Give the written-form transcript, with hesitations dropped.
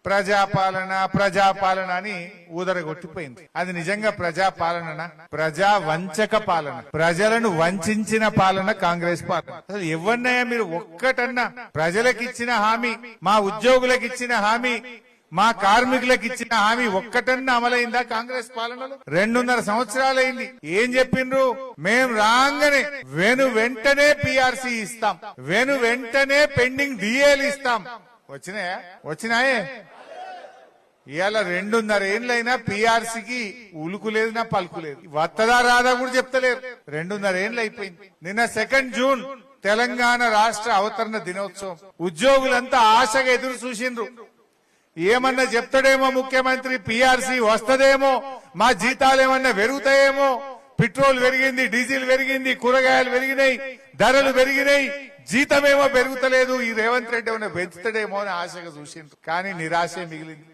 ప్రజాపాలన అని ఊదరగొట్టిపోయింది. అది నిజంగా ప్రజాపాలన? ప్రజా వంచక పాలన, ప్రజలను వంచిన పాలన కాంగ్రెస్ పాలన. అసలు ఎవరినైనా మీరు ఒక్కటన్నా ప్రజలకిచ్చిన హామీ, మా ఉద్యోగులకు ఇచ్చిన హామీ, మా కార్మికులకు ఇచ్చిన హామీ ఒక్కటన్నా అమలైందా కాంగ్రెస్ పాలనలో? 2.5 సంవత్సరాలైంది. ఏం చెప్పిండ్రు? మేం రాగానే వెంటనే పిఆర్సీ ఇస్తాం, వెంటనే పెండింగ్ డిఏలు ఇస్తాం. వచ్చినాయే? ఇవాళ 2.5 ఏళ్ళైనా పిఆర్సీకి ఉలుకు లేదు, నా పలుకు లేదు. వత్తదా రాదా కూడా చెప్తలేరు. 2.5 ఏళ్ళు అయిపోయింది. నిన్న 2 జూన్ తెలంగాణ రాష్ట్ర అవతరణ దినోత్సవం. ఉద్యోగులంతా ఆశగా ఎదురు చూసిండ్రు. ఏమన్నా చెప్తాడేమో ముఖ్యమంత్రి, పిఆర్సీ వస్తదేమో, మా జీతాలు ఏమన్నా పెరుగుతాయేమో. పెట్రోల్ పెరిగింది, డీజిల్ పెరిగింది, కూరగాయలు పెరిగినాయి, ధరలు పెరిగినాయి, జీతమేమో పెరుగుతలేదు. ఈ రేవంత్ రెడ్డి ఏమన్నా పెంచుతాడేమో అని ఆశగా చూసిండ్రు. కానీ నిరాశే మిగిలింది.